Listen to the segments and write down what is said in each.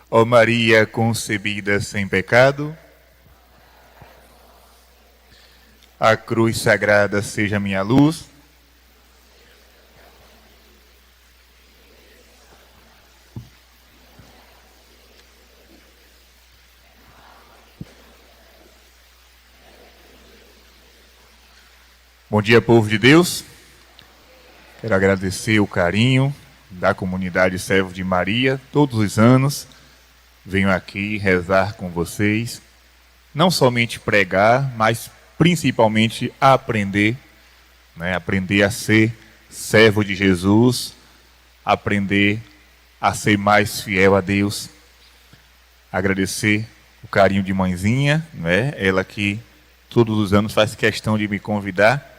Ó Maria concebida sem pecado, a cruz sagrada seja minha luz. Bom dia, povo de Deus. Quero agradecer o carinho da comunidade Servo de Maria. Todos os anos venho aqui rezar com vocês. Não somente pregar, mas principalmente aprender. Aprender a ser servo de Jesus. Aprender a ser mais fiel a Deus. Agradecer o carinho de mãezinha, ela que todos os anos faz questão de me convidar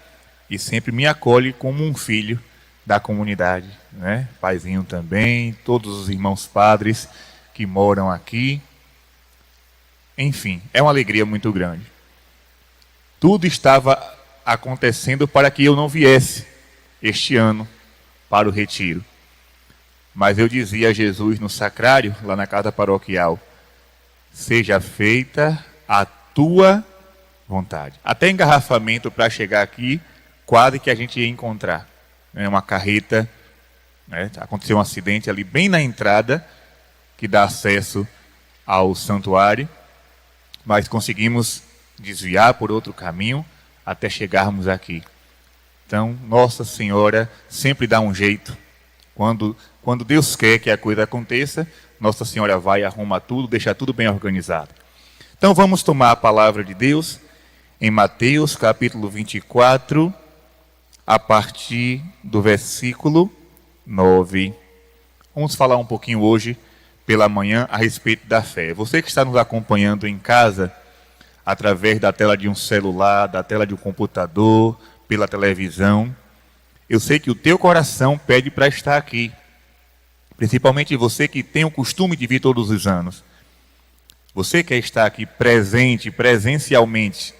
e sempre me acolhe como um filho da comunidade, Paizinho também, todos os irmãos padres que moram aqui. Enfim, é uma alegria muito grande. Tudo estava acontecendo para que eu não viesse este ano para o retiro. Mas eu dizia a Jesus no sacrário, lá na casa paroquial: seja feita a tua vontade. Até engarrafamento para chegar aqui, quase que a gente ia encontrar. Uma carreta, aconteceu um acidente ali bem na entrada, que dá acesso ao santuário, mas conseguimos desviar por outro caminho até chegarmos aqui. Então, Nossa Senhora sempre dá um jeito. Quando Deus quer que a coisa aconteça, Nossa Senhora vai, arruma tudo, deixa tudo bem organizado. Então vamos tomar a palavra de Deus em Mateus capítulo 24, a partir do versículo 9. Vamos falar um pouquinho hoje, pela manhã, a respeito da fé. Você que está nos acompanhando em casa, através da tela de um celular, da tela de um computador, pela televisão, eu sei que o teu coração pede para estar aqui. Principalmente você que tem o costume de vir todos os anos. Você quer estar aqui presente, presencialmente.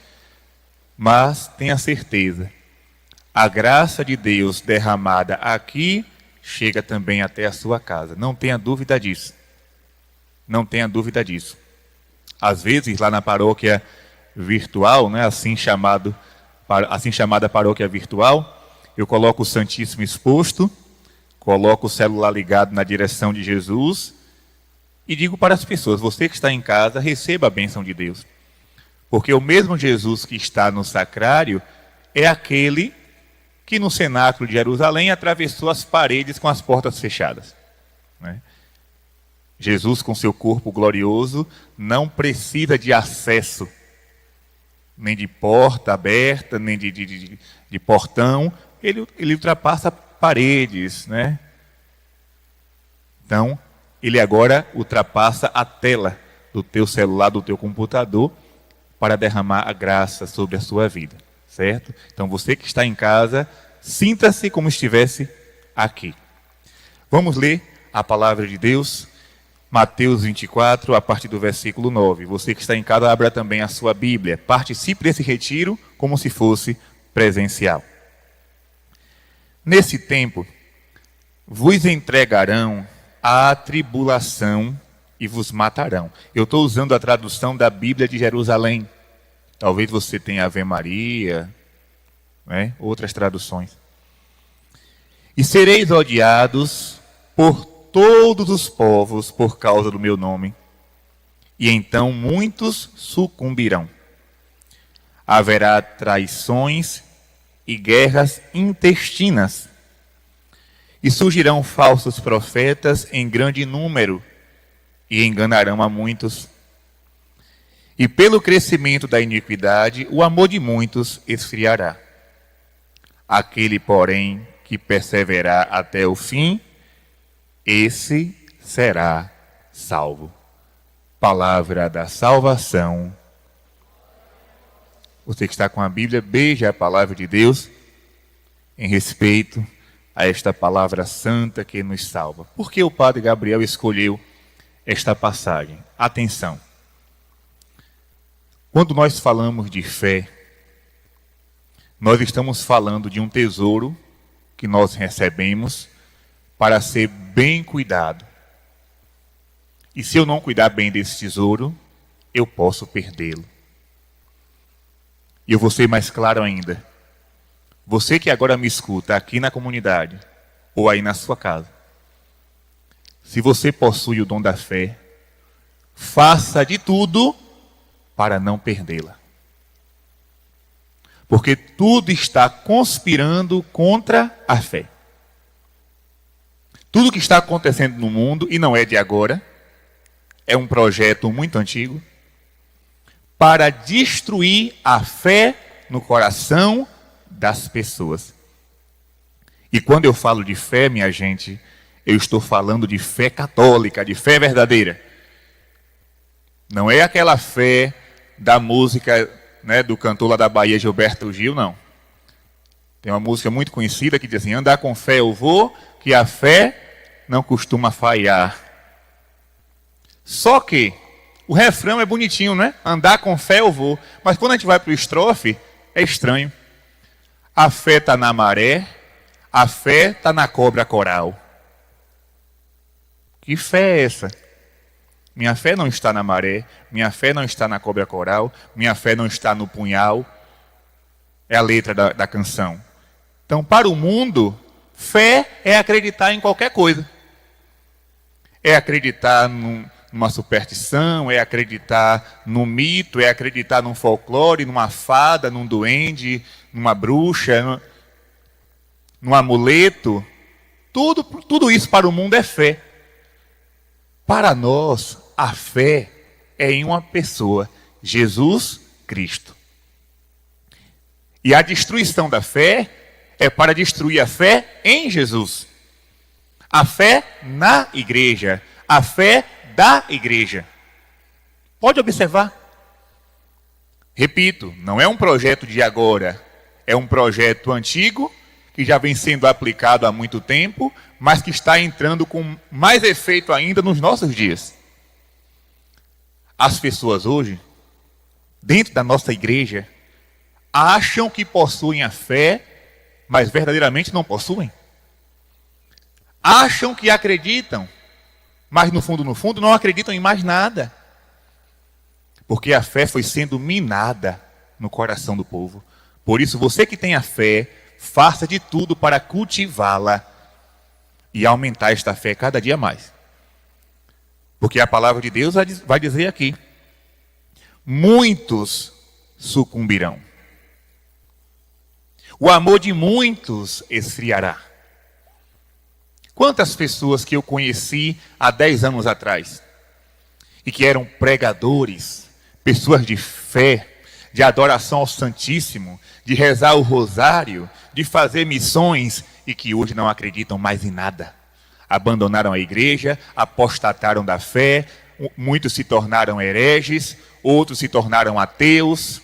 Mas tenha certeza, a graça de Deus derramada aqui chega também até a sua casa. Não tenha dúvida disso. Não tenha dúvida disso. Às vezes, lá na paróquia virtual, assim chamada paróquia virtual, eu coloco o Santíssimo exposto, coloco o celular ligado na direção de Jesus e digo para as pessoas: você que está em casa, receba a bênção de Deus. Porque o mesmo Jesus que está no sacrário é aquele que no cenáculo de Jerusalém atravessou as paredes com as portas fechadas. Jesus, com seu corpo glorioso, não precisa de acesso, nem de porta aberta, nem de portão. Ele ultrapassa paredes, Então, ele agora ultrapassa a tela do teu celular, do teu computador, para derramar a graça sobre a sua vida, certo? Então, você que está em casa, sinta-se como estivesse aqui. Vamos ler a palavra de Deus, Mateus 24, a partir do versículo 9. Você que está em casa, abra também a sua Bíblia. Participe desse retiro como se fosse presencial. Nesse tempo, vos entregarão à tribulação e vos matarão. Eu estou usando a tradução da Bíblia de Jerusalém. Talvez você tenha Ave Maria, outras traduções. E sereis odiados por todos os povos por causa do meu nome. E então muitos sucumbirão. Haverá traições e guerras intestinas. E surgirão falsos profetas em grande número e enganarão a muitos. E pelo crescimento da iniquidade, o amor de muitos esfriará. Aquele, porém, que perseverar até o fim, esse será salvo. Palavra da salvação. Você que está com a Bíblia, beije a palavra de Deus em respeito a esta palavra santa que nos salva. Por que o Padre Gabriel escolheu esta passagem? Atenção. Quando nós falamos de fé, nós estamos falando de um tesouro que nós recebemos para ser bem cuidado. E se eu não cuidar bem desse tesouro, eu posso perdê-lo. E eu vou ser mais claro ainda. Você que agora me escuta aqui na comunidade, ou aí na sua casa, se você possui o dom da fé, faça de tudo para não perdê-la. Porque tudo está conspirando contra a fé. Tudo que está acontecendo no mundo, e não é de agora, é um projeto muito antigo, para destruir a fé no coração das pessoas. E quando eu falo de fé, minha gente, eu estou falando de fé católica, de fé verdadeira. Não é aquela fé da música, né, do cantor lá da Bahia, Gilberto Gil, não. Tem uma música muito conhecida que diz assim: andar com fé eu vou, que a fé não costuma falhar. Só que o refrão é bonitinho, né? Andar com fé eu vou. Mas quando a gente vai para o estrofe, é estranho. A fé está na maré, a fé está na cobra coral. Que fé é essa? Minha fé não está na maré, minha fé não está na cobra coral, minha fé não está no punhal. É a letra da canção. Então, para o mundo, fé é acreditar em qualquer coisa. É acreditar numa superstição, é acreditar num mito, é acreditar num folclore, numa fada, num duende, numa bruxa, num amuleto. Tudo isso para o mundo é fé. Para nós, a fé é em uma pessoa, Jesus Cristo. E a destruição da fé é para destruir a fé em Jesus. A fé na igreja, a fé da igreja. Pode observar. Repito, não é um projeto de agora, é um projeto antigo, que já vem sendo aplicado há muito tempo, mas que está entrando com mais efeito ainda nos nossos dias. As pessoas hoje, dentro da nossa igreja, acham que possuem a fé, mas verdadeiramente não possuem. Acham que acreditam, mas no fundo não acreditam em mais nada. Porque a fé foi sendo minada no coração do povo. Por isso, você que tem a fé, faça de tudo para cultivá-la e aumentar esta fé cada dia mais. Porque a palavra de Deus vai dizer aqui: muitos sucumbirão. O amor de muitos esfriará. Quantas pessoas que eu conheci há 10 anos atrás, e que eram pregadores, pessoas de fé, de adoração ao Santíssimo, de rezar o rosário, de fazer missões, e que hoje não acreditam mais em nada. Abandonaram a igreja, apostataram da fé, muitos se tornaram hereges, outros se tornaram ateus.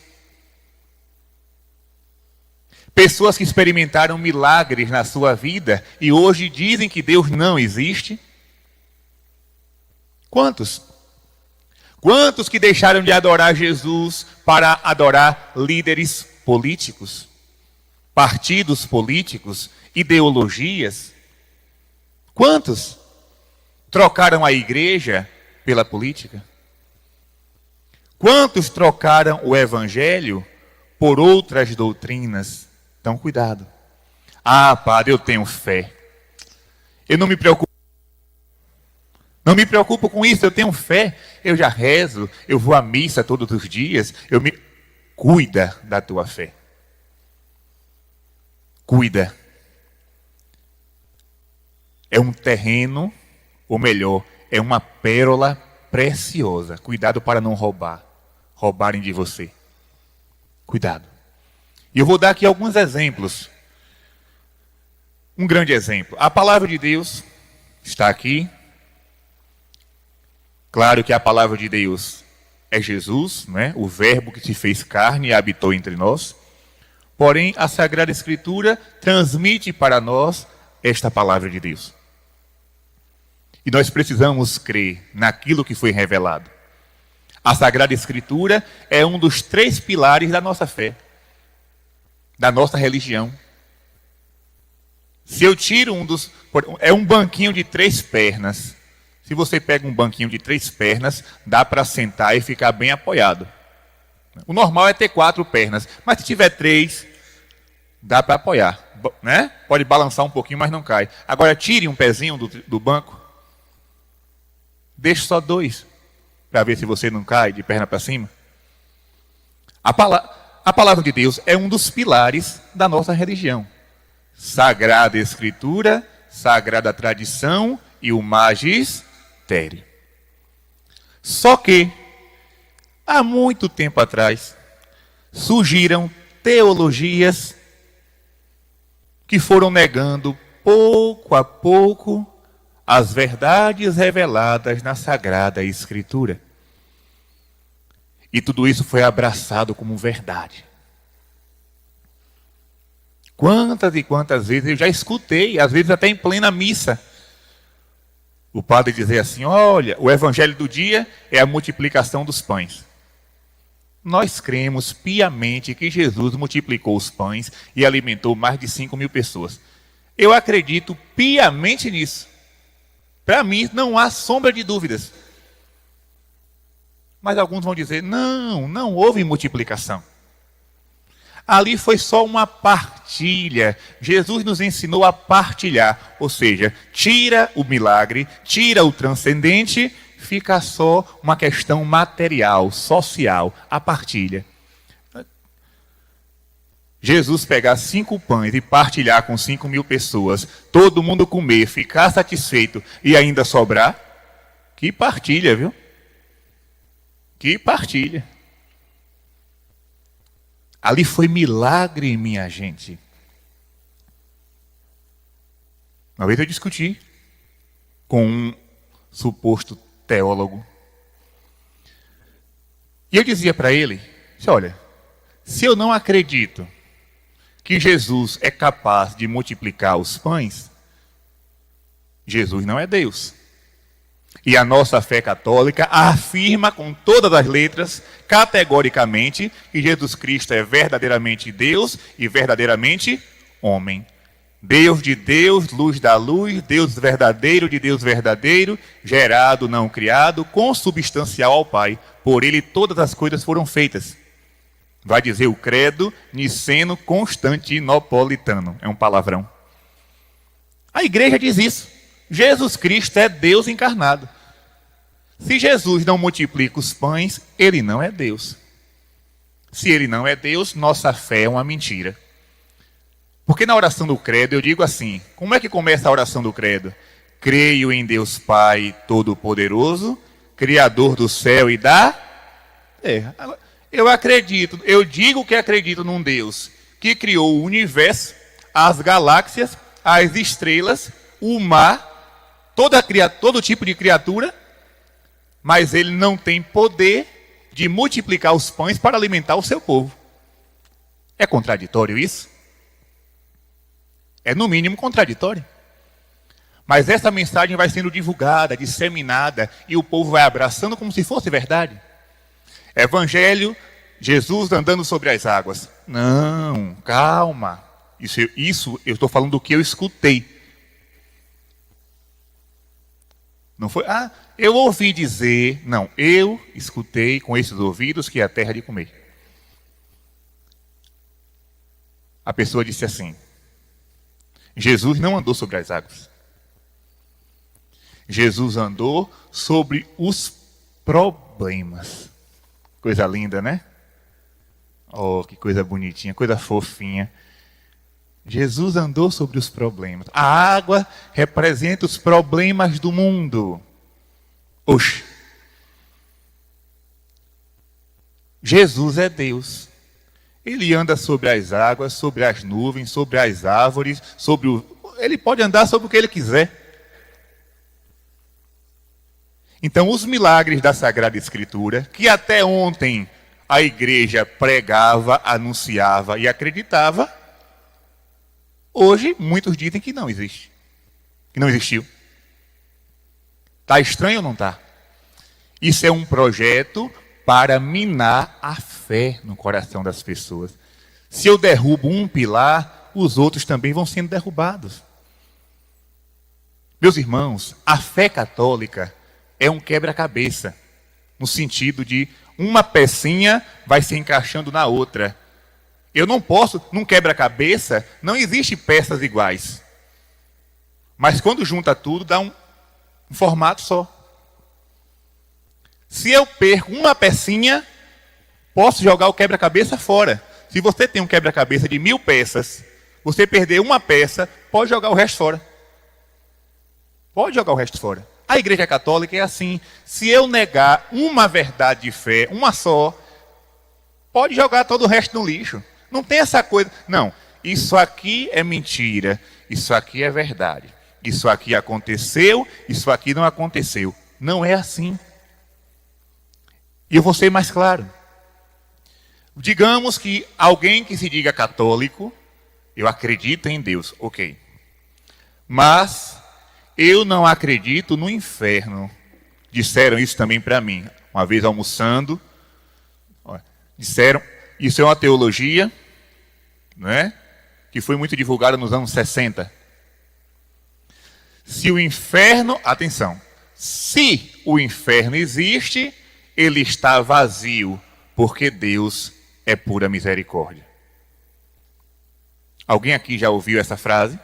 Pessoas que experimentaram milagres na sua vida e hoje dizem que Deus não existe. Quantos? Quantos que deixaram de adorar Jesus para adorar líderes políticos, partidos políticos, ideologias? Quantos trocaram a igreja pela política? Quantos trocaram o evangelho por outras doutrinas? Então, cuidado. Ah, padre, eu tenho fé. Eu não me preocupo. Não me preocupo com isso, eu tenho fé. Eu já rezo, eu vou à missa todos os dias. Cuida da tua fé. Cuida. É um terreno, ou melhor, é uma pérola preciosa. Cuidado para não roubarem de você. Cuidado. E eu vou dar aqui alguns exemplos. Um grande exemplo. A palavra de Deus está aqui. Claro que a palavra de Deus é Jesus, né? O verbo que se fez carne e habitou entre nós. Porém, a Sagrada Escritura transmite para nós esta palavra de Deus. E nós precisamos crer naquilo que foi revelado. A Sagrada Escritura é um dos 3 pilares da nossa fé, da nossa religião. Se eu tiro é um banquinho de 3 pernas. Se você pega um banquinho de 3 pernas, dá para sentar e ficar bem apoiado. O normal é ter 4 pernas, mas se tiver 3, dá para apoiar, né? Pode balançar um pouquinho, mas não cai. Agora tire um pezinho do banco, deixe só 2, para ver se você não cai de perna para cima. A palavra de Deus é um dos pilares da nossa religião. Sagrada Escritura, Sagrada Tradição e o Magistério. Só que, há muito tempo atrás, surgiram teologias que foram negando, pouco a pouco, as verdades reveladas na Sagrada Escritura. E tudo isso foi abraçado como verdade. Quantas e quantas vezes eu já escutei, às vezes até em plena missa, o padre dizer assim: olha, o evangelho do dia é a multiplicação dos pães. Nós cremos piamente que Jesus multiplicou os pães e alimentou mais de 5.000 pessoas. Eu acredito piamente nisso. Para mim não há sombra de dúvidas. Mas alguns vão dizer: não houve multiplicação. Ali foi só uma partilha. Jesus nos ensinou a partilhar. Ou seja, tira o milagre, tira o transcendente, fica só uma questão material, social, a partilha. Jesus pegar 5 pães e partilhar com 5.000 pessoas, todo mundo comer, ficar satisfeito e ainda sobrar, que partilha, viu? Que partilha. Ali foi milagre, minha gente. Uma vez eu discuti com um suposto teólogo. E eu dizia para ele: olha, se eu não acredito que Jesus é capaz de multiplicar os pães, Jesus não é Deus. E a nossa fé católica afirma com todas as letras, categoricamente, que Jesus Cristo é verdadeiramente Deus e verdadeiramente homem. Deus de Deus, luz da luz, Deus verdadeiro de Deus verdadeiro, gerado, não criado, consubstancial ao Pai. Por ele todas as coisas foram feitas. Vai dizer o credo niceno-constantinopolitano. É um palavrão. A igreja diz isso. Jesus Cristo é Deus encarnado. Se Jesus não multiplica os pães, ele não é Deus. Se ele não é Deus, nossa fé é uma mentira. Porque na oração do credo eu digo assim: como é que começa a oração do credo? Creio em Deus Pai Todo-Poderoso, Criador do céu e da terra. Eu acredito, eu digo que acredito num Deus que criou o universo, as galáxias, as estrelas, o mar, todo tipo de criatura, mas ele não tem poder de multiplicar os pães para alimentar o seu povo. É contraditório isso? É no mínimo contraditório. Mas essa mensagem vai sendo divulgada, disseminada, e o povo vai abraçando como se fosse verdade. Evangelho, Jesus andando sobre as águas. Não, calma. Isso eu estou falando do que eu escutei. Não foi, eu ouvi dizer. Não, eu escutei com esses ouvidos que é a terra de comer. A pessoa disse assim: Jesus não andou sobre as águas. Jesus andou sobre os problemas. Coisa linda, né? Oh, que coisa bonitinha, coisa fofinha. Jesus andou sobre os problemas. A água representa os problemas do mundo. Oxe. Jesus é Deus. Ele anda sobre as águas, sobre as nuvens, sobre as árvores, ele pode andar sobre o que ele quiser. Então, os milagres da Sagrada Escritura, que até ontem a igreja pregava, anunciava e acreditava, hoje muitos dizem que não existe, que não existiu. Está estranho ou não está? Isso é um projeto para minar a fé no coração das pessoas. Se eu derrubo um pilar, os outros também vão sendo derrubados. Meus irmãos, a fé católica é um quebra-cabeça, no sentido de uma pecinha vai se encaixando na outra. Eu não posso, num quebra-cabeça, não existe peças iguais. Mas quando junta tudo, dá um formato só. Se eu perco uma pecinha, posso jogar o quebra-cabeça fora. Se você tem um quebra-cabeça de 1000 peças, você perder uma peça, pode jogar o resto fora. Pode jogar o resto fora. A Igreja Católica é assim. Se eu negar uma verdade de fé, uma só, pode jogar todo o resto no lixo. Não tem essa coisa. Não, isso aqui é mentira. Isso aqui é verdade. Isso aqui aconteceu, isso aqui não aconteceu. Não é assim. E eu vou ser mais claro. Digamos que alguém que se diga católico, eu acredito em Deus, ok. Mas eu não acredito no inferno. Disseram isso também para mim. Uma vez almoçando, disseram, isso é uma teologia, não é? Que foi muito divulgada nos anos 60. Se o inferno, atenção, se o inferno existe, ele está vazio, porque Deus é pura misericórdia. Alguém aqui já ouviu essa frase?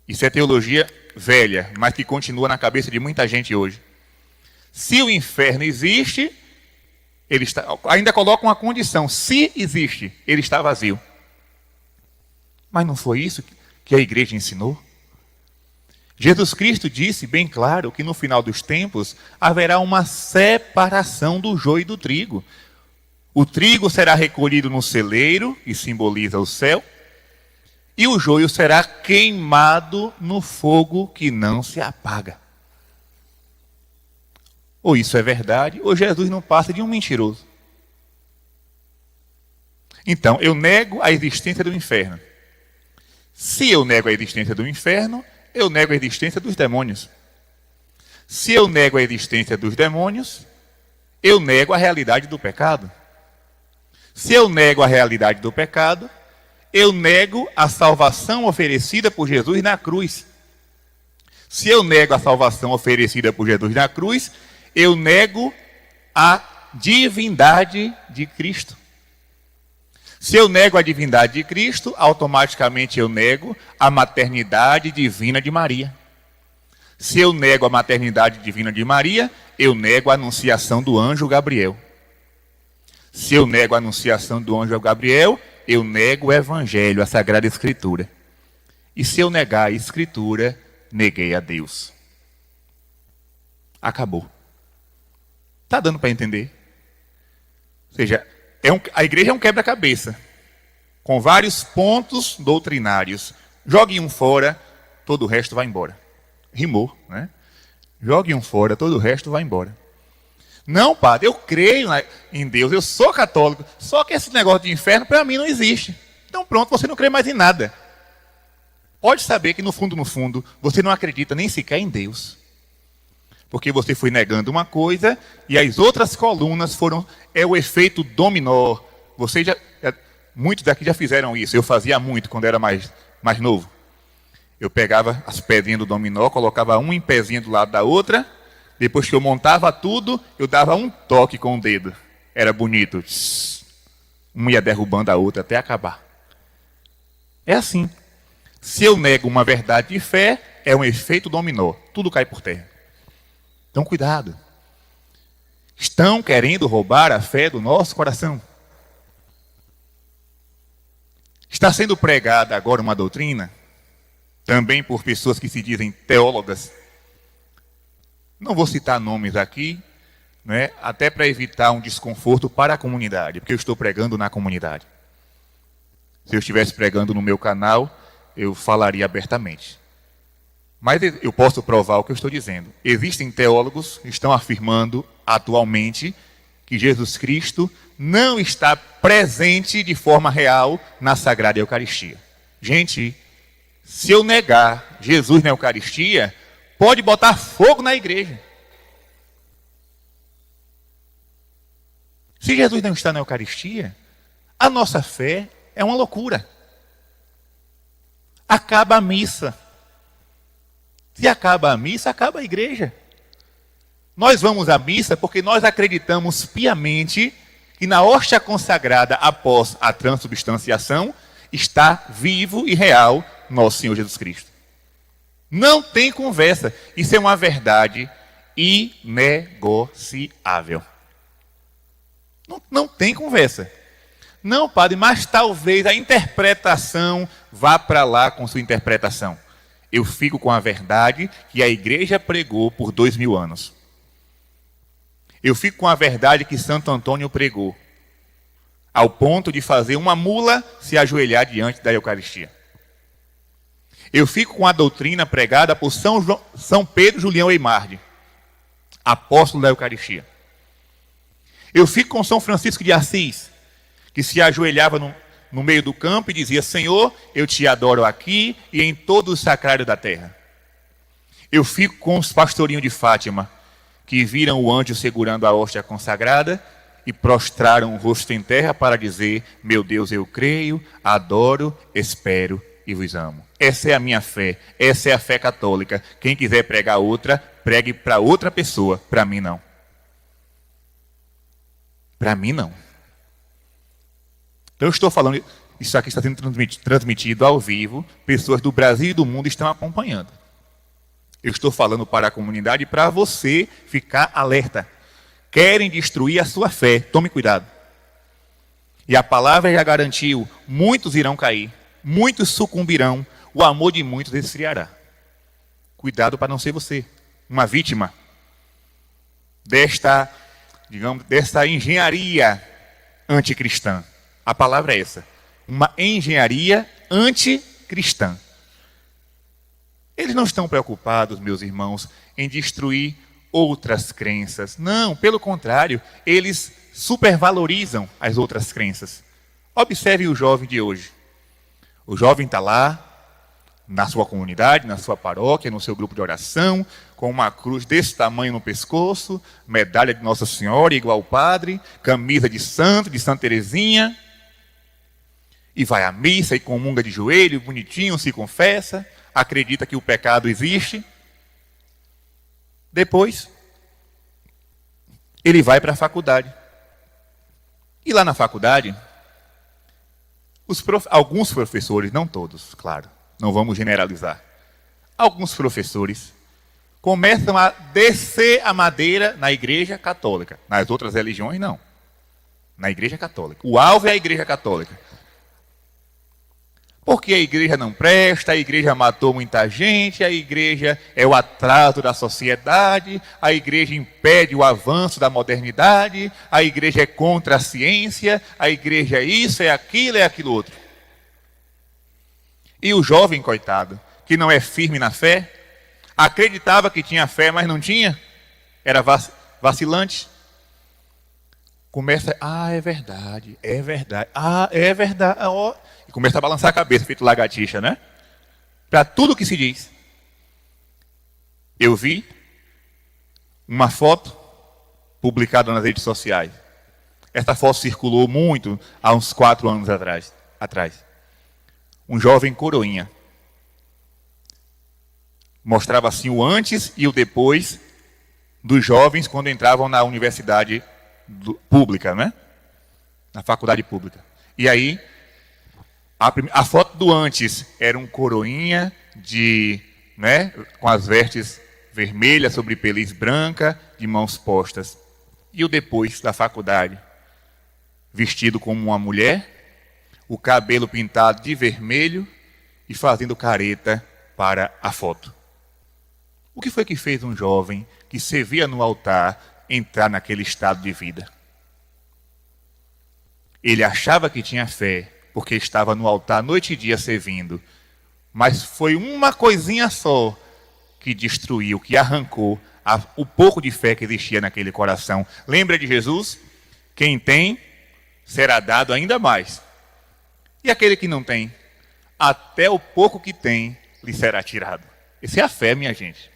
Isso é teologia velha, mas que continua na cabeça de muita gente hoje. Se o inferno existe, ele está, ainda coloca uma condição, se existe, ele está vazio. Mas não foi isso que a igreja ensinou? Jesus Cristo disse bem claro que no final dos tempos haverá uma separação do joio e do trigo. O trigo será recolhido no celeiro, que simboliza o céu, e o joio será queimado no fogo que não se apaga. Ou isso é verdade, ou Jesus não passa de um mentiroso. Então, eu nego a existência do inferno. Se eu nego a existência do inferno, eu nego a existência dos demônios. Se eu nego a existência dos demônios, eu nego a realidade do pecado. Se eu nego a realidade do pecado, eu nego a salvação oferecida por Jesus na cruz. Se eu nego a salvação oferecida por Jesus na cruz, eu nego a divindade de Cristo. Se eu nego a divindade de Cristo, automaticamente eu nego a maternidade divina de Maria. Se eu nego a maternidade divina de Maria, eu nego a anunciação do anjo Gabriel. Se eu nego a anunciação do anjo Gabriel, eu nego o Evangelho, a Sagrada Escritura. E se eu negar a Escritura, neguei a Deus. Acabou. Está dando para entender? Ou seja, a igreja é um quebra-cabeça, com vários pontos doutrinários. Jogue um fora, todo o resto vai embora. Rimou, né? Jogue um fora, todo o resto vai embora. Não, padre, eu creio em Deus, eu sou católico, só que esse negócio de inferno para mim não existe. Então pronto, você não crê mais em nada. Pode saber que no fundo, você não acredita nem sequer em Deus. Porque você foi negando uma coisa e as outras colunas é o efeito dominó. Muitos daqui já fizeram isso, eu fazia muito quando era mais novo. Eu pegava as pedrinhas do dominó, colocava um em pezinho do lado da outra. Depois que eu montava tudo, eu dava um toque com o dedo. Era bonito. Um ia derrubando a outra até acabar. É assim. Se eu nego uma verdade de fé, é um efeito dominó. Tudo cai por terra. Então, cuidado. Estão querendo roubar a fé do nosso coração. Está sendo pregada agora uma doutrina, também por pessoas que se dizem teólogas. Não vou citar nomes aqui, né, até para evitar um desconforto para a comunidade, porque eu estou pregando na comunidade. Se eu estivesse pregando no meu canal, eu falaria abertamente. Mas eu posso provar o que eu estou dizendo. Existem teólogos que estão afirmando atualmente que Jesus Cristo não está presente de forma real na Sagrada Eucaristia. Gente, se eu negar Jesus na Eucaristia, pode botar fogo na igreja. Se Jesus não está na Eucaristia, a nossa fé é uma loucura. Acaba a missa. Se acaba a missa, acaba a igreja. Nós vamos à missa porque nós acreditamos piamente que na hóstia consagrada após a transubstanciação está vivo e real nosso Senhor Jesus Cristo. Não tem conversa. Isso é uma verdade inegociável. Não tem conversa. Não, padre, mas talvez a interpretação vá para lá com sua interpretação. Eu fico com a verdade que a igreja pregou por 2000 anos. Eu fico com a verdade que Santo Antônio pregou, ao ponto de fazer uma mula se ajoelhar diante da Eucaristia. Eu fico com a doutrina pregada por São Pedro Julião Eimarde, apóstolo da Eucaristia. Eu fico com São Francisco de Assis, que se ajoelhava no meio do campo e dizia: Senhor, eu te adoro aqui e em todo o sacrário da terra. Eu fico com os pastorinhos de Fátima, que viram o anjo segurando a hóstia consagrada e prostraram o rosto em terra para dizer: meu Deus, eu creio, adoro, espero e vos amo. Essa é a minha fé, essa é a fé católica. Quem quiser pregar outra, pregue para outra pessoa, para mim não. Para mim não. Então eu estou falando, isso aqui está sendo transmitido ao vivo, pessoas do Brasil e do mundo estão acompanhando. Eu estou falando para a comunidade e para você ficar alerta. Querem destruir a sua fé, tome cuidado. E a palavra já garantiu, muitos irão cair, muitos sucumbirão, o amor de muitos esfriará. Cuidado para não ser você, uma vítima desta engenharia anticristã. A palavra é essa, uma engenharia anticristã. Eles não estão preocupados, meus irmãos, em destruir outras crenças. Não, pelo contrário, eles supervalorizam as outras crenças. Observe o jovem de hoje. O jovem está lá, na sua comunidade, na sua paróquia, no seu grupo de oração, com uma cruz desse tamanho no pescoço, medalha de Nossa Senhora, igual ao padre, camisa de santo, de Santa Teresinha, e vai à missa e comunga de joelho, bonitinho, se confessa, acredita que o pecado existe. Depois, ele vai para a faculdade. E lá na faculdade, alguns professores, não todos, claro, não vamos generalizar, alguns professores começam a descer a madeira na igreja católica. Nas outras religiões, não. Na igreja católica. O alvo é a igreja católica. Porque a igreja não presta, a igreja matou muita gente, a igreja é o atraso da sociedade, a igreja impede o avanço da modernidade, a igreja é contra a ciência, a igreja é isso, é aquilo outro. E o jovem, coitado, que não é firme na fé, acreditava que tinha fé, mas não tinha, era vacilante. Começa, é verdade, é verdade, ó. E começa a balançar a cabeça, feito lagartixa, né? Para tudo que se diz. Eu vi uma foto publicada nas redes sociais. Essa foto circulou muito há uns 4 anos atrás. Um jovem coroinha. Mostrava assim o antes e o depois dos jovens quando entravam na universidade pública, né? Na faculdade pública. E aí, a foto do antes era um coroinha com as vestes vermelhas sobre peliz branca, de mãos postas. E o depois da faculdade, vestido como uma mulher, o cabelo pintado de vermelho e fazendo careta para a foto. O que foi que fez um jovem que servia no altar entrar naquele estado de vida? Ele achava que tinha fé, porque estava no altar noite e dia servindo. Mas foi uma coisinha só que destruiu, que arrancou o pouco de fé que existia naquele coração. Lembra de Jesus? Quem tem, será dado ainda mais. E aquele que não tem, até o pouco que tem, lhe será tirado. Essa é a fé, minha gente.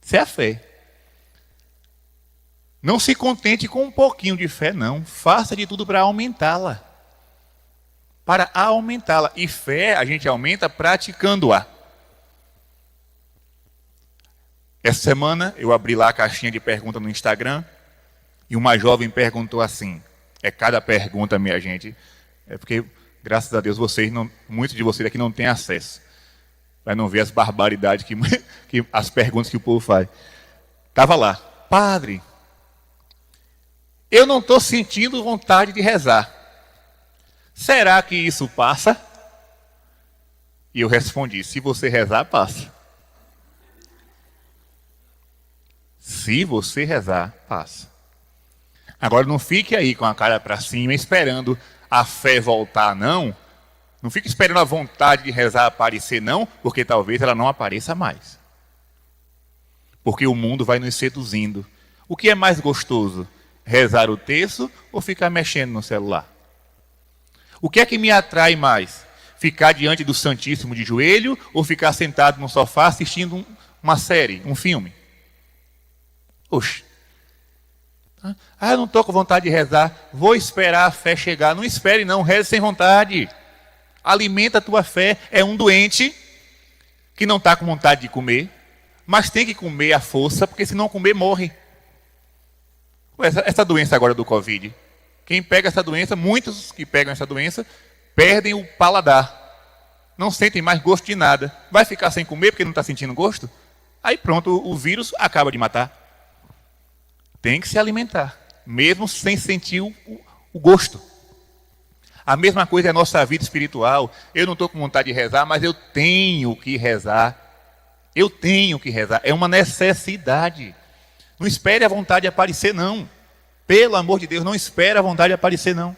Essa é a fé. Não se contente com um pouquinho de fé, não. Faça de tudo para aumentá-la. Para aumentá-la. E fé a gente aumenta praticando-a. Essa semana eu abri lá a caixinha de pergunta no Instagram e uma jovem perguntou assim, é cada pergunta, minha gente, é porque, graças a Deus, muitos de vocês aqui não têm acesso, para não ver as barbaridades, que as perguntas que o povo faz. Estava lá, padre, eu não estou sentindo vontade de rezar. Será que isso passa? E eu respondi, se você rezar, passa. Se você rezar, passa. Agora não fique aí com a cara para cima, esperando a fé voltar, não. Não fique esperando a vontade de rezar aparecer, não, porque talvez ela não apareça mais. Porque o mundo vai nos seduzindo. O que é mais gostoso? Rezar o terço ou ficar mexendo no celular? O que é que me atrai mais? Ficar diante do Santíssimo de joelho ou ficar sentado no sofá assistindo uma série, um filme? Oxe. Eu não estou com vontade de rezar. Vou esperar a fé chegar. Não espere não, reze sem vontade. Alimenta a tua fé. É um doente que não está com vontade de comer, mas tem que comer à força, porque se não comer, morre. Essa doença agora do Covid. Quem pega essa doença, muitos que pegam essa doença, perdem o paladar. Não sentem mais gosto de nada. Vai ficar sem comer porque não está sentindo gosto? Aí pronto, o vírus acaba de matar. Tem que se alimentar, mesmo sem sentir o gosto. A mesma coisa é a nossa vida espiritual. Eu não estou com vontade de rezar, mas eu tenho que rezar. Eu tenho que rezar. É uma necessidade. Não espere a vontade aparecer, não. Pelo amor de Deus, não espere a vontade aparecer, não.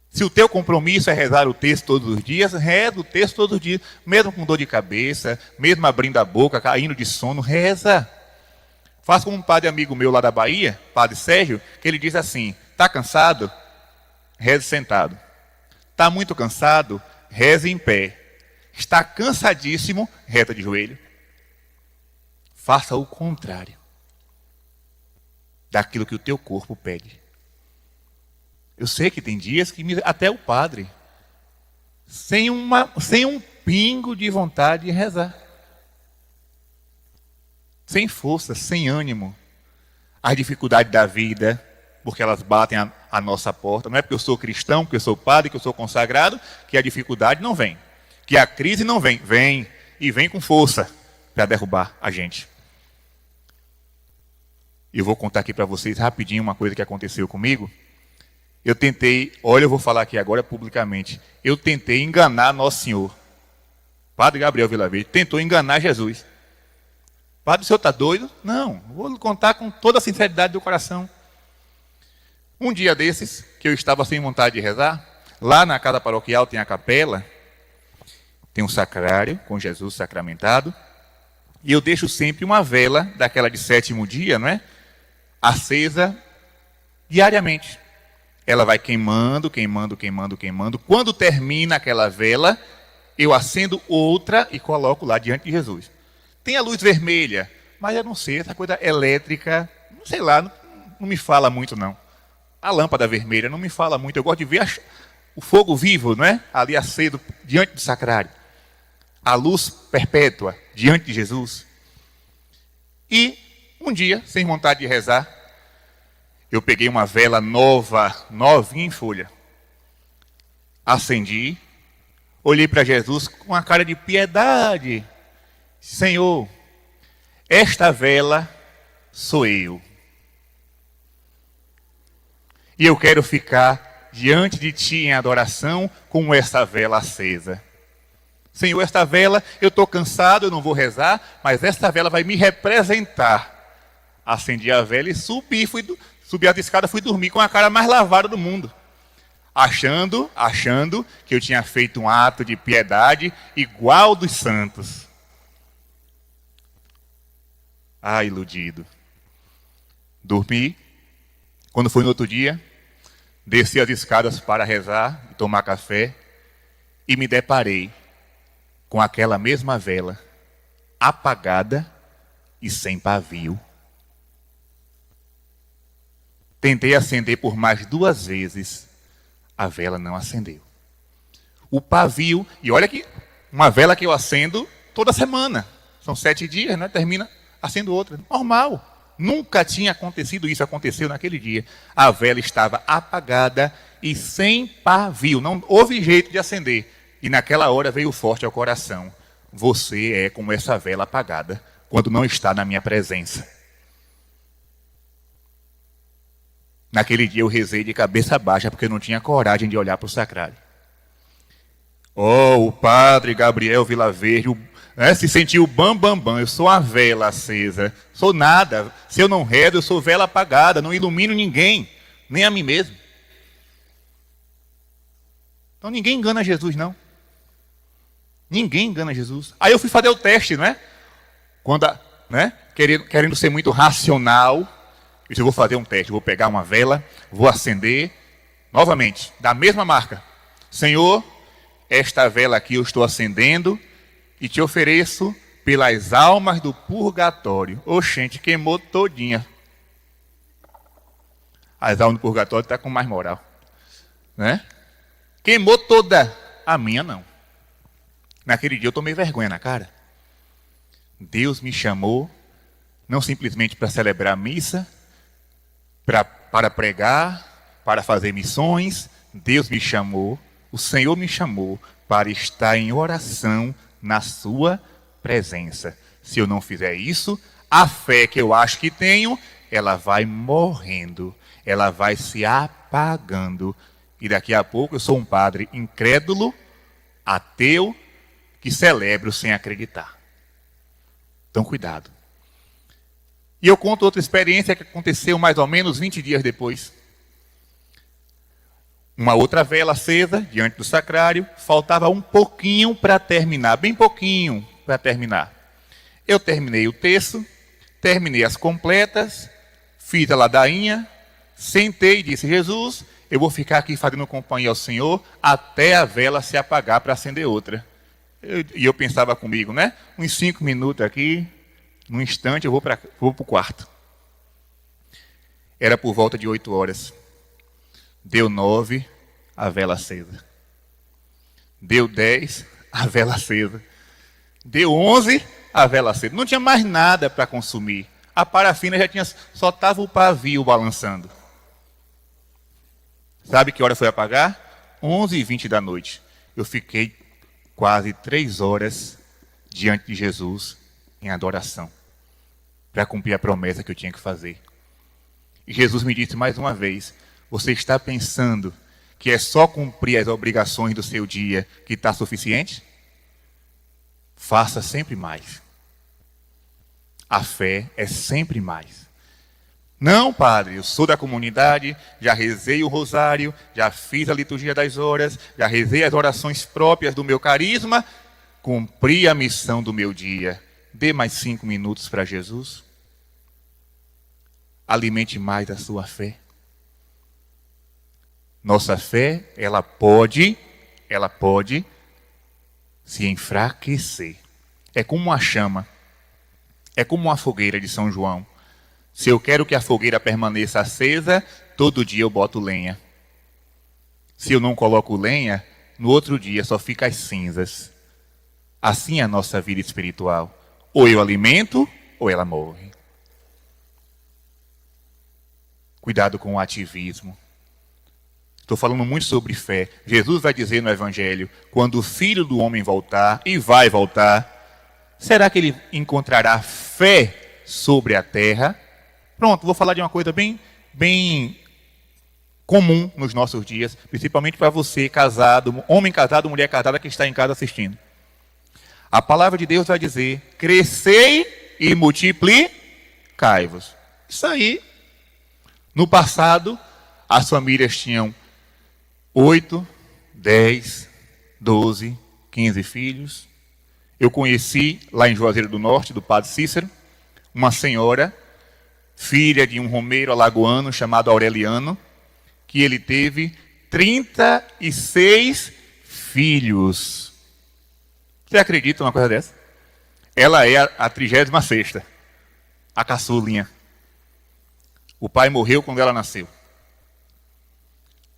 Se o teu compromisso é rezar o texto todos os dias, reza o texto todos os dias. Mesmo com dor de cabeça, mesmo abrindo a boca, caindo de sono, reza. Faço como um padre amigo meu lá da Bahia, padre Sérgio, que ele diz assim, está cansado? Reze sentado. Está muito cansado? Reze em pé. Está cansadíssimo? Reza de joelho. Faça o contrário daquilo que o teu corpo pede. Eu sei que tem dias que até o padre, sem um pingo de vontade de rezar. Sem força, sem ânimo. As dificuldades da vida, porque elas batem a nossa porta. Não é porque eu sou cristão, porque eu sou padre, que eu sou consagrado, que a dificuldade não vem. Que a crise não vem. Vem, e vem com força para derrubar a gente. E eu vou contar aqui para vocês rapidinho uma coisa que aconteceu comigo. Eu vou falar aqui agora publicamente. Eu tentei enganar Nosso Senhor. Padre Gabriel Vilaverde tentou enganar Jesus. Padre, o senhor está doido? Não, vou contar com toda a sinceridade do coração. Um dia desses, que eu estava sem vontade de rezar, lá na casa paroquial tem a capela, tem um sacrário com Jesus sacramentado, e eu deixo sempre uma vela, daquela de 7º dia, não é? Acesa diariamente. Ela vai queimando, queimando, queimando, queimando. Quando termina aquela vela, eu acendo outra e coloco lá diante de Jesus. Tem a luz vermelha, mas eu não sei, essa coisa elétrica, não sei lá, não me fala muito não. A lâmpada vermelha não me fala muito, eu gosto de ver o fogo vivo, não é? Ali aceso diante do sacrário. A luz perpétua diante de Jesus. E um dia, sem vontade de rezar, eu peguei uma vela novinha em folha. Acendi, olhei para Jesus com uma cara de piedade. Senhor, esta vela sou eu. E eu quero ficar diante de Ti em adoração com esta vela acesa. Senhor, esta vela, eu estou cansado, eu não vou rezar, mas esta vela vai me representar. Acendi a vela e subi as escadas, fui dormir com a cara mais lavada do mundo. Achando que eu tinha feito um ato de piedade igual dos santos. Ah, iludido. Dormi. Quando foi no outro dia, desci as escadas para rezar e tomar café e me deparei com aquela mesma vela, apagada e sem pavio. Tentei acender por mais 2 vezes, a vela não acendeu. O pavio, e olha que uma vela que eu acendo toda semana. São 7 dias, né? Termina acendo outra. Normal. Nunca tinha acontecido isso, aconteceu naquele dia. A vela estava apagada e sem pavio, não houve jeito de acender. E naquela hora veio forte ao coração: você é como essa vela apagada, quando não está na minha presença. Naquele dia eu rezei de cabeça baixa, porque eu não tinha coragem de olhar para o sacrário. Oh, o padre Gabriel Vilaverde, se sentiu bam, bam, bam. Eu sou a vela acesa, sou nada. Se eu não rezo, eu sou vela apagada, não ilumino ninguém, nem a mim mesmo. Então ninguém engana Jesus, não. Ninguém engana Jesus. Aí eu fui fazer o teste, não é? Querendo ser muito racional, eu disse: eu vou fazer um teste, vou pegar uma vela, vou acender, novamente, da mesma marca. Senhor, esta vela aqui eu estou acendendo e te ofereço pelas almas do purgatório. Oxente, queimou todinha. As almas do purgatório estão com mais moral, né? Queimou toda. A minha não. Naquele dia eu tomei vergonha na cara. Deus me chamou, não simplesmente para celebrar a missa, para pregar, para fazer missões. Deus me chamou, o Senhor me chamou para estar em oração na sua presença. Se eu não fizer isso, a fé que eu acho que tenho, ela vai morrendo, ela vai se apagando. E daqui a pouco eu sou um padre incrédulo, ateu, que celebro sem acreditar. Então, cuidado. E eu conto outra experiência que aconteceu mais ou menos 20 dias depois. Uma outra vela acesa diante do sacrário, faltava um pouquinho para terminar, bem pouquinho para terminar. Eu terminei o terço, terminei as completas, fiz a ladainha, sentei e disse: Jesus, eu vou ficar aqui fazendo companhia ao Senhor até a vela se apagar para acender outra. E eu pensava comigo, né? Uns 5 minutos aqui, num instante eu vou para o quarto. Era por volta de 8 horas. Deu 9, a vela acesa. Deu 10, a vela acesa. Deu 11, a vela acesa. Não tinha mais nada para consumir. A parafina só estava o pavio balançando. Sabe que hora foi apagar? 11h20 da noite. Eu fiquei quase 3 horas diante de Jesus em adoração, para cumprir a promessa que eu tinha que fazer. E Jesus me disse mais uma vez: você está pensando que é só cumprir as obrigações do seu dia que está suficiente? Faça sempre mais. A fé é sempre mais. Não, padre, eu sou da comunidade, já rezei o rosário, já fiz a liturgia das horas, já rezei as orações próprias do meu carisma, cumpri a missão do meu dia. Dê mais 5 minutos para Jesus. Alimente mais a sua fé. Nossa fé, ela pode se enfraquecer. É como uma chama, é como uma fogueira de São João. Se eu quero que a fogueira permaneça acesa, todo dia eu boto lenha. Se eu não coloco lenha, no outro dia só fica as cinzas. Assim é a nossa vida espiritual. Ou eu alimento, ou ela morre. Cuidado com o ativismo. Estou falando muito sobre fé. Jesus vai dizer no Evangelho: quando o Filho do Homem voltar, e vai voltar, será que ele encontrará fé sobre a terra? Pronto, vou falar de uma coisa bem comum nos nossos dias, principalmente para você casado, homem casado, mulher casada que está em casa assistindo. A palavra de Deus vai dizer: crescei e multiplicai-vos. Isso aí. No passado, as famílias tinham 8, 10, 12, 15 filhos. Eu conheci lá em Juazeiro do Norte, do padre Cícero, uma senhora, filha de um romeiro alagoano chamado Aureliano, que ele teve 36 filhos. Você acredita numa coisa dessa? Ela é a 36ª, a caçulinha. O pai morreu quando ela nasceu.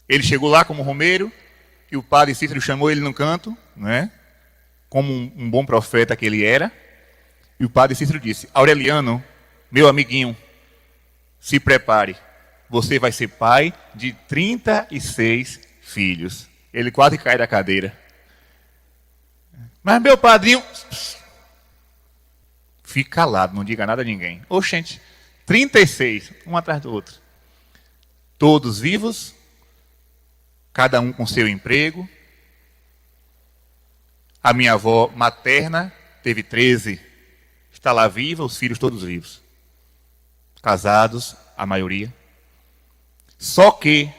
Ele chegou lá como romeiro, e o padre Cícero chamou ele no canto, né? Como um bom profeta que ele era, E o padre Cícero disse: Aureliano, meu amiguinho, se prepare. Você vai ser pai de 36 filhos. Ele quase cai da cadeira. Mas meu padrinho... Fique calado, não diga nada a ninguém. Oxente, 36, um atrás do outro. Todos vivos, cada um com seu emprego. A minha avó materna teve 13, está lá viva, os filhos todos vivos. Casados, a maioria. Só que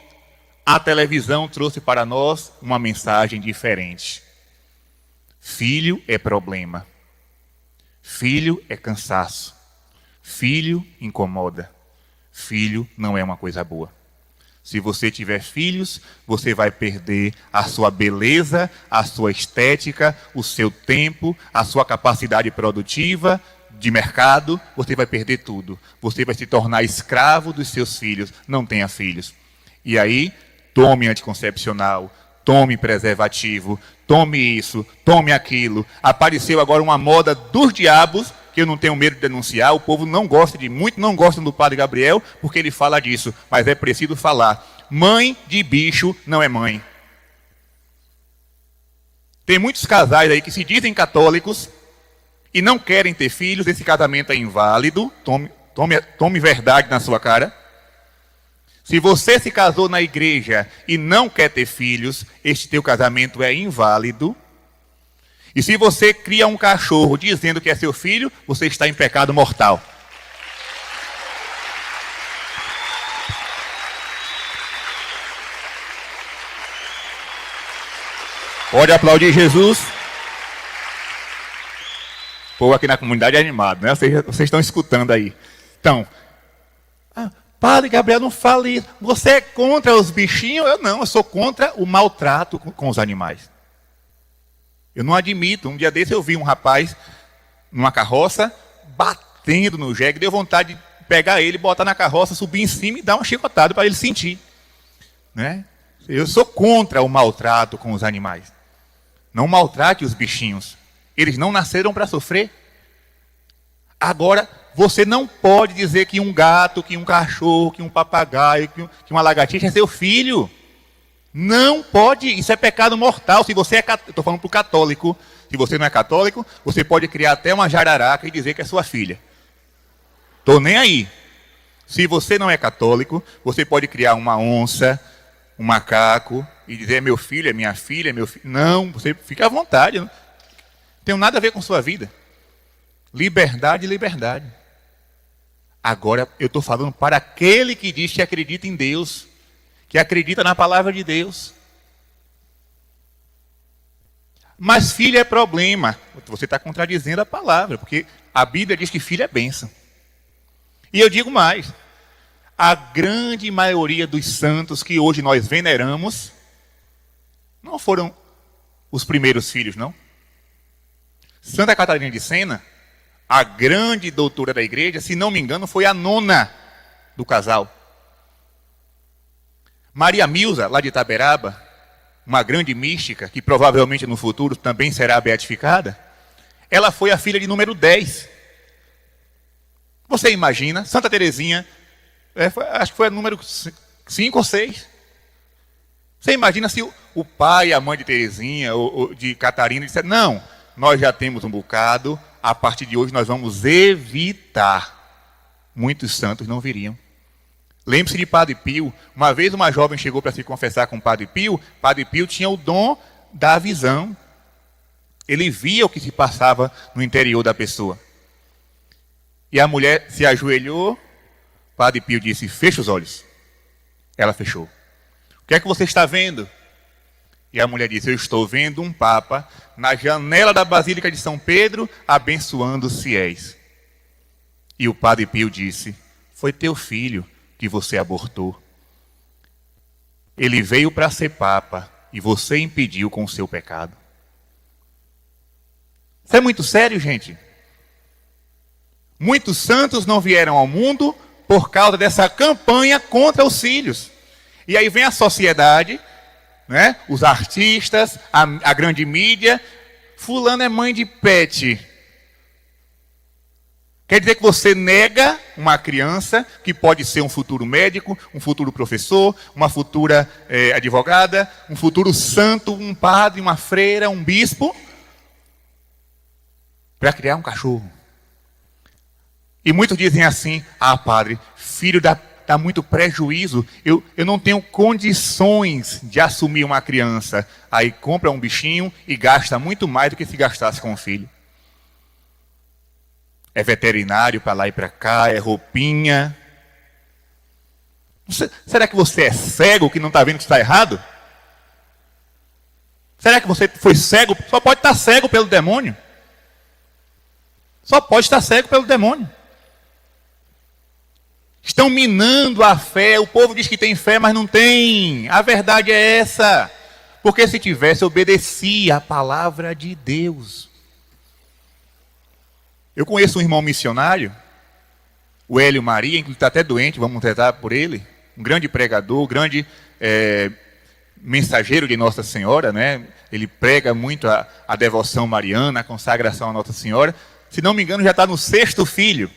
a televisão trouxe para nós uma mensagem diferente. Filho é problema. Filho é cansaço. Filho incomoda. Filho não é uma coisa boa. Se você tiver filhos, você vai perder a sua beleza, a sua estética, o seu tempo, a sua capacidade produtiva, de mercado, você vai perder tudo. Você vai se tornar escravo dos seus filhos. Não tenha filhos. E aí, tome anticoncepcional, tome preservativo, tome isso, tome aquilo. Apareceu agora uma moda dos diabos, que eu não tenho medo de denunciar. O povo não gosta de muito, não gosta do Padre Gabriel, porque ele fala disso. Mas é preciso falar. Mãe de bicho não é mãe. Tem muitos casais aí que se dizem católicos e não querem ter filhos. Esse casamento é inválido. Tome verdade na sua cara. Se você se casou na igreja e não quer ter filhos, este teu casamento é inválido. E se você cria um cachorro dizendo que é seu filho, você está em pecado mortal. Pode aplaudir Jesus. O povo aqui na comunidade é animado, né? Vocês estão escutando aí. Então, Padre Gabriel, não fale isso. Você é contra os bichinhos? Eu não, eu sou contra o maltrato com os animais. Eu não admito. Um dia desse eu vi um rapaz numa carroça batendo no jegue. Deu vontade de pegar ele, botar na carroça, subir em cima e dar uma chicotada para ele sentir. Né? Eu sou contra o maltrato com os animais. Não maltrate os bichinhos. Eles não nasceram para sofrer. Agora, você não pode dizer que um gato, que um cachorro, que um papagaio, que uma lagartixa é seu filho. Não pode, isso é pecado mortal. Se você é católico, estou falando para o católico, se você não é católico, você pode criar até uma jararaca e dizer que é sua filha. Estou nem aí. Se você não é católico, você pode criar uma onça, um macaco e dizer: é meu filho, é minha filha, é meu filho. Não, você fica à vontade. Não tem nada a ver com sua vida. Liberdade, liberdade. Agora eu estou falando para aquele que diz que acredita em Deus, que acredita na palavra de Deus. Mas filho é problema. Você está contradizendo a palavra, porque a Bíblia diz que filho é bênção. E eu digo mais. A grande maioria dos santos que hoje nós veneramos não foram os primeiros filhos, não. Santa Catarina de Sena, a grande doutora da igreja, se não me engano, foi a nona do casal. Maria Milza, lá de Itaberaba, uma grande mística, que provavelmente no futuro também será beatificada, ela foi a filha de número 10. Você imagina, Santa Teresinha, acho que foi a número 5 ou 6. Você imagina se o pai e a mãe de Teresinha, ou de Catarina, disseram: não, nós já temos um bocado, a partir de hoje nós vamos evitar. Muitos santos não viriam. Lembre-se de Padre Pio. Uma vez uma jovem chegou para se confessar com Padre Pio. Padre Pio tinha o dom da visão. Ele via o que se passava no interior da pessoa. E a mulher se ajoelhou. Padre Pio disse: fecha os olhos. Ela fechou. O que é que você está vendo? E a mulher disse: eu estou vendo um Papa na janela da Basílica de São Pedro abençoando os fiéis. E o Padre Pio disse: foi teu filho que você abortou. Ele veio para ser Papa e você impediu com o seu pecado. Isso é muito sério, gente. Muitos santos não vieram ao mundo por causa dessa campanha contra os filhos. E aí vem a sociedade, né? Os artistas, a grande mídia. Fulano é mãe de pet. Quer dizer que você nega uma criança que pode ser um futuro médico, um futuro professor, uma futura advogada, um futuro santo, um padre, uma freira, um bispo, para criar um cachorro. E muitos dizem assim: ah, padre, filho dá muito prejuízo, eu não tenho condições de assumir uma criança. Aí compra um bichinho e gasta muito mais do que se gastasse com o filho. É veterinário para lá e para cá, é roupinha. Será que você é cego que não está vendo que está errado? Será que você foi cego? Só pode estar cego pelo demônio. Só pode estar cego pelo demônio. Estão minando a fé. O povo diz que tem fé, mas não tem. A verdade é essa. Porque se tivesse, obedecia a palavra de Deus. Eu conheço um irmão missionário, o Hélio Maria, que está até doente, vamos tratar por ele. Um grande pregador, grande mensageiro de Nossa Senhora, né? Ele prega muito a devoção mariana, a consagração a Nossa Senhora. Se não me engano, já está no 6º filho.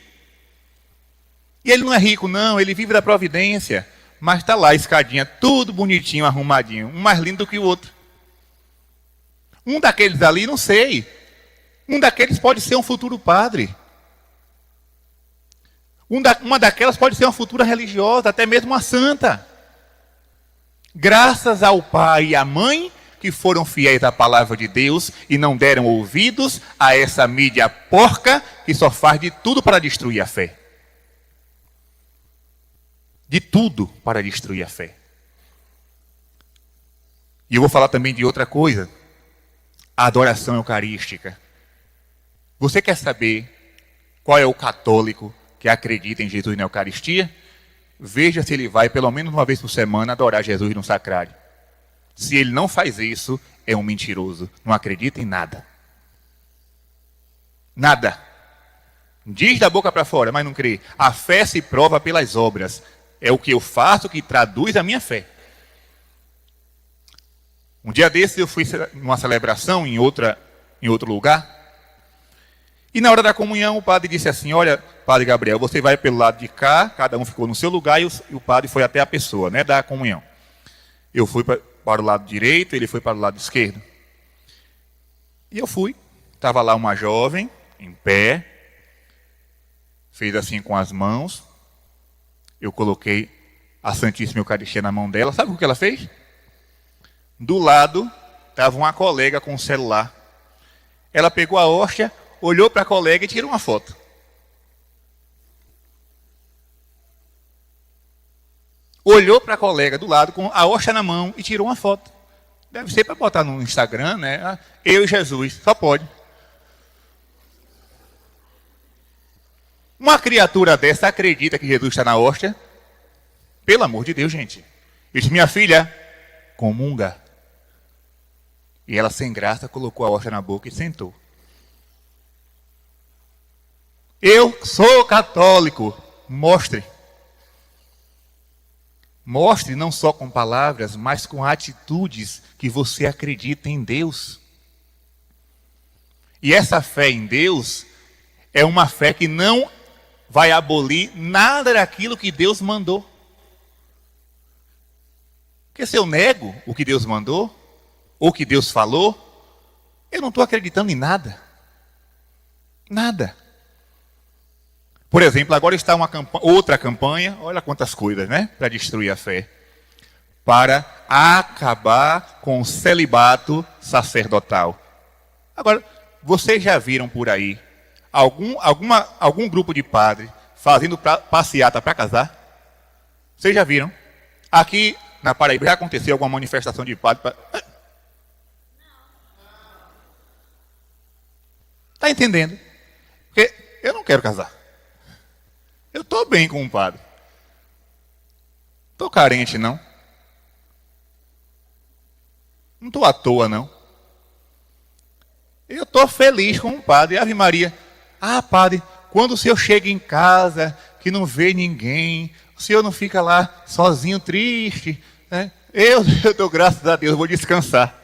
E ele não é rico, não, ele vive da providência. Mas está lá, escadinha, tudo bonitinho, arrumadinho. Um mais lindo do que o outro. Um daqueles ali, não sei. Um daqueles pode ser um futuro padre. Uma daquelas pode ser uma futura religiosa, até mesmo uma santa. Graças ao pai e à mãe que foram fiéis à palavra de Deus e não deram ouvidos a essa mídia porca que só faz de tudo para destruir a fé. De tudo para destruir a fé. E eu vou falar também de outra coisa. A adoração eucarística. Você quer saber qual é o católico que acredita em Jesus na Eucaristia? Veja se ele vai pelo menos uma vez por semana adorar Jesus no sacrário. Se ele não faz isso, é um mentiroso. Não acredita em nada. Nada. Diz da boca para fora, mas não crê. A fé se prova pelas obras. É o que eu faço que traduz a minha fé. Um dia desses eu fui numa celebração em outro lugar. E na hora da comunhão o padre disse assim: olha, padre Gabriel, você vai pelo lado de cá, cada um ficou no seu lugar e o padre foi até a pessoa, né, da comunhão. Eu fui para o lado direito, ele foi para o lado esquerdo. E eu fui, estava lá uma jovem, em pé, fez assim com as mãos. Eu coloquei a Santíssima Eucaristia na mão dela. Sabe o que ela fez? Do lado estava uma colega com o celular. Ela pegou a hóstia, olhou para a colega e tirou uma foto. Olhou para a colega do lado com a hóstia na mão e tirou uma foto. Deve ser para botar no Instagram, né? Eu e Jesus, só pode. Uma criatura dessa acredita que Jesus está na hóstia? Pelo amor de Deus, gente. Eu disse: minha filha, comunga. E ela, sem graça, colocou a hóstia na boca e sentou. Eu sou católico. Mostre. Mostre não só com palavras, mas com atitudes que você acredita em Deus. E essa fé em Deus é uma fé que não vai abolir nada daquilo que Deus mandou. Porque se eu nego o que Deus mandou, ou o que Deus falou, eu não estou acreditando em nada. Nada. Por exemplo, agora está outra campanha, olha quantas coisas, né? Para destruir a fé. Para acabar com o celibato sacerdotal. Agora, vocês já viram por aí algum grupo de padres fazendo passeata para casar? Vocês já viram? Aqui na Paraíba já aconteceu alguma manifestação de padre? Está entendendo? Porque eu não quero casar. Eu estou bem com um padre. Estou carente, não. Não estou à toa, não. Eu estou feliz com um padre. Ave Maria. Ah, padre, quando o senhor chega em casa, que não vê ninguém, o senhor não fica lá sozinho, triste, né? Eu dou graças a Deus, vou descansar.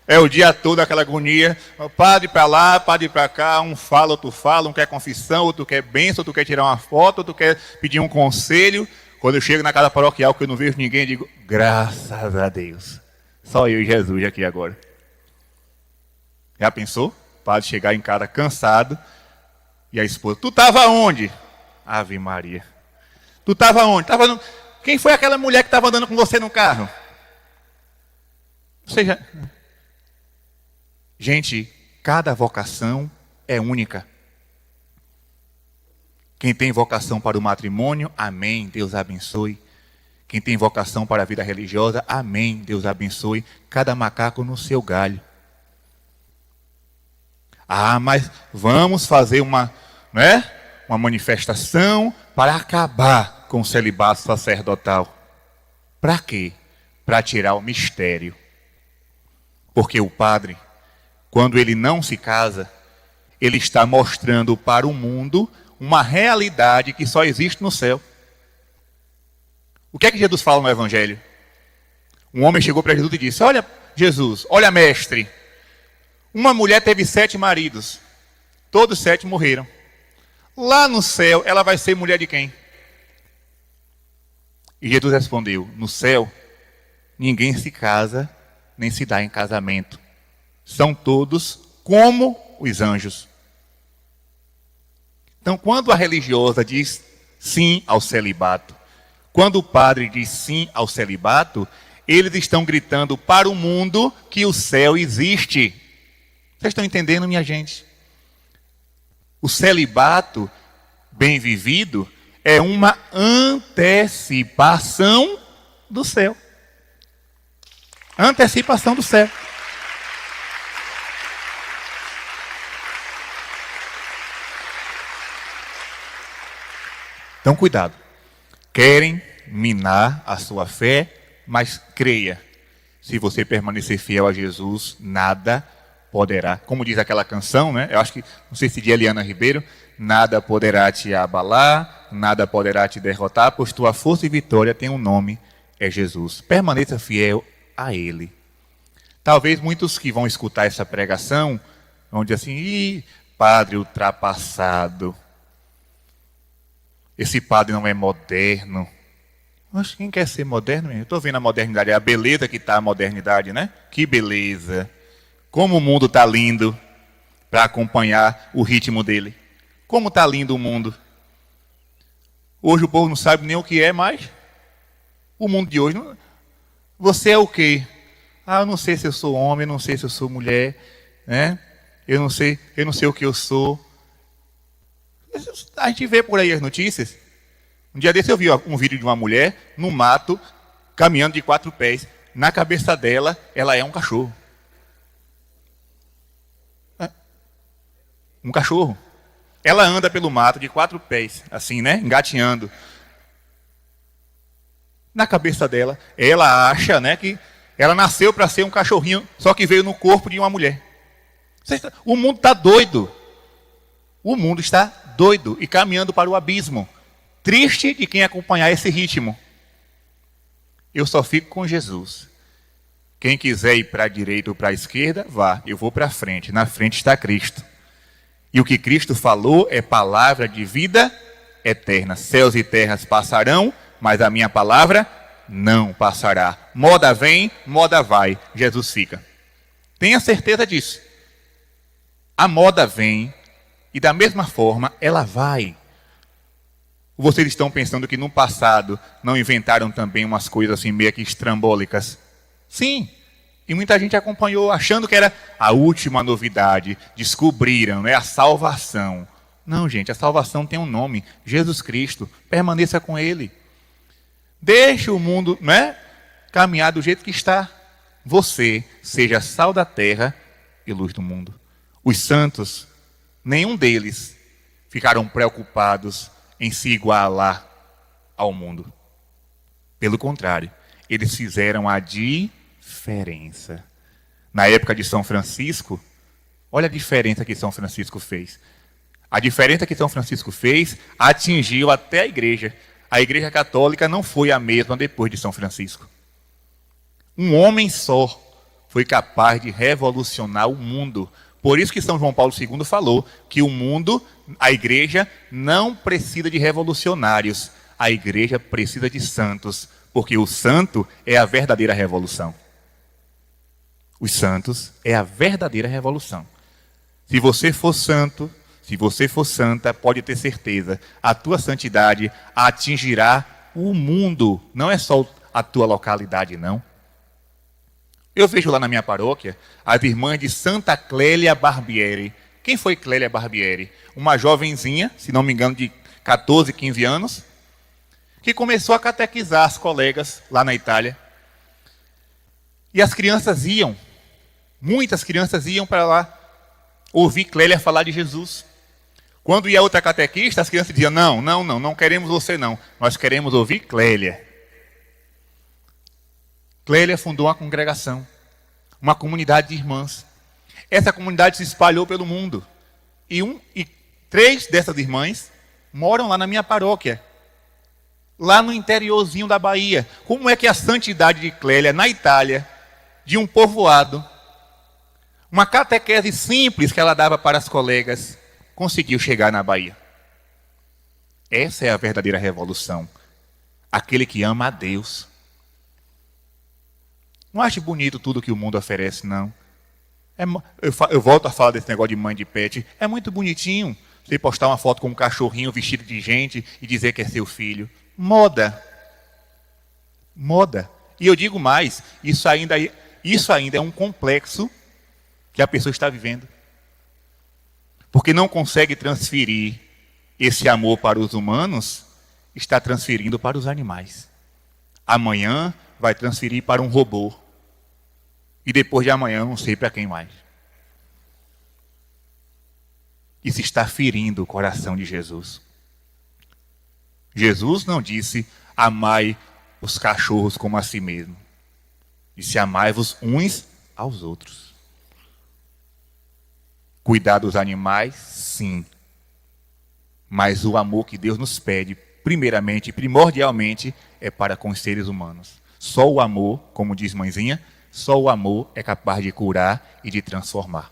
É o dia todo aquela agonia, padre para lá, padre para cá, um fala, outro fala, um quer confissão, outro quer bênção, outro quer tirar uma foto, outro quer pedir um conselho. Quando eu chego na casa paroquial que eu não vejo ninguém, eu digo, graças a Deus, só eu e Jesus aqui agora. Já pensou? O padre chegar em casa cansado e a esposa, tu estava onde? Ave Maria. Tu estava onde? Quem foi aquela mulher que estava andando com você no carro? Ou seja, gente, cada vocação é única. Quem tem vocação para o matrimônio, amém, Deus abençoe. Quem tem vocação para a vida religiosa, amém, Deus abençoe. Cada macaco no seu galho. Ah, mas vamos fazer uma manifestação para acabar com o celibato sacerdotal. Para quê? Para tirar o mistério. Porque o padre, quando ele não se casa, ele está mostrando para o mundo uma realidade que só existe no céu. O que é que Jesus fala no Evangelho? Um homem chegou para Jesus e disse, olha Jesus, olha mestre, uma mulher teve 7 maridos, todos 7 morreram. Lá no céu, ela vai ser mulher de quem? E Jesus respondeu, no céu, ninguém se casa, nem se dá em casamento. São todos como os anjos. Então, quando a religiosa diz sim ao celibato, quando o padre diz sim ao celibato, eles estão gritando para o mundo que o céu existe. Vocês estão entendendo, minha gente? O celibato bem vivido é uma antecipação do céu. Antecipação do céu. Então, cuidado. Querem minar a sua fé, mas creia. Se você permanecer fiel a Jesus, nada poderá. Como diz aquela canção, né? Eu acho que, não sei se de Eliana Ribeiro, nada poderá te abalar, nada poderá te derrotar, pois tua força e vitória tem um nome, é Jesus. Permaneça fiel a Ele. Talvez muitos que vão escutar essa pregação vão dizer assim, ih, padre ultrapassado. Esse padre não é moderno. Mas quem quer ser moderno? Eu estou vendo a modernidade, é a beleza que está a modernidade, né? Que beleza. Como o mundo está lindo para acompanhar o ritmo dele. Como está lindo o mundo. Hoje o povo não sabe nem o que é mais. O mundo de hoje, você é o quê? Ah, eu não sei se eu sou homem, eu não sei se eu sou mulher, né? Eu não sei o que eu sou. A gente vê por aí as notícias. Um dia desse eu vi um vídeo de uma mulher no mato, caminhando de 4 pés. Na cabeça dela, ela é um cachorro. Um cachorro. Ela anda pelo mato de 4 pés, assim, né? Engatinhando. Na cabeça dela, ela acha, né, que ela nasceu para ser um cachorrinho, só que veio no corpo de uma mulher. O mundo está doido. O mundo está doido e caminhando para o abismo. Triste de quem acompanhar esse ritmo. Eu só fico com Jesus. Quem quiser ir para a direita ou para a esquerda, vá. Eu vou para a frente. Na frente está Cristo. E o que Cristo falou é palavra de vida eterna. Céus e terras passarão, mas a minha palavra não passará. Moda vem, moda vai. Jesus fica. Tenha certeza disso. A moda vem e da mesma forma ela vai. Vocês estão pensando que no passado não inventaram também umas coisas assim meio que estrambólicas? Sim. E muita gente acompanhou achando que era a última novidade. Descobriram, né? A salvação. Não, gente, a salvação tem um nome. Jesus Cristo. Permaneça com Ele. Deixe o mundo, né, caminhar do jeito que está. Você seja sal da terra e luz do mundo. Os santos, nenhum deles ficaram preocupados em se igualar ao mundo. Pelo contrário, eles fizeram a diferença. Na época de São Francisco, olha a diferença que São Francisco fez. A diferença que São Francisco fez atingiu até a igreja. A igreja católica não foi a mesma depois de São Francisco. Um homem só foi capaz de revolucionar o mundo. Por isso que São João Paulo II falou que o mundo, a igreja, não precisa de revolucionários. A igreja precisa de santos, porque o santo é a verdadeira revolução. Os santos é a verdadeira revolução. Se você for santo, se você for santa, pode ter certeza, a tua santidade atingirá o mundo, não é só a tua localidade, não. Eu vejo lá na minha paróquia as irmãs de Santa Clélia Barbieri. Quem foi Clélia Barbieri? Uma jovenzinha, se não me engano, de 14, 15 anos, que começou a catequizar as colegas lá na Itália. E as crianças iam, muitas crianças iam para lá ouvir Clélia falar de Jesus. Quando ia outra catequista, as crianças diziam, não queremos você não, nós queremos ouvir Clélia. Clélia fundou uma congregação, uma comunidade de irmãs. Essa comunidade se espalhou pelo mundo. E 3 dessas irmãs moram lá na minha paróquia, lá no interiorzinho da Bahia. Como é que a santidade de Clélia, na Itália, de um povoado, uma catequese simples que ela dava para as colegas, conseguiu chegar na Bahia? Essa é a verdadeira revolução. Aquele que ama a Deus. Não acho bonito tudo que o mundo oferece, não. Eu volto a falar desse negócio de mãe de pet. É muito bonitinho você postar uma foto com um cachorrinho vestido de gente e dizer que é seu filho. Moda. Moda. E eu digo mais, isso ainda é um complexo que a pessoa está vivendo. Porque não consegue transferir esse amor para os humanos, está transferindo para os animais. Amanhã vai transferir para um robô. E depois de amanhã, não sei para quem mais. Isso está ferindo o coração de Jesus. Jesus não disse, amai os cachorros como a si mesmo. Disse, amai-vos uns aos outros. Cuidar dos animais, sim. Mas o amor que Deus nos pede, primeiramente e primordialmente, é para com os seres humanos. Só o amor, como diz mãezinha, só o amor é capaz de curar e de transformar.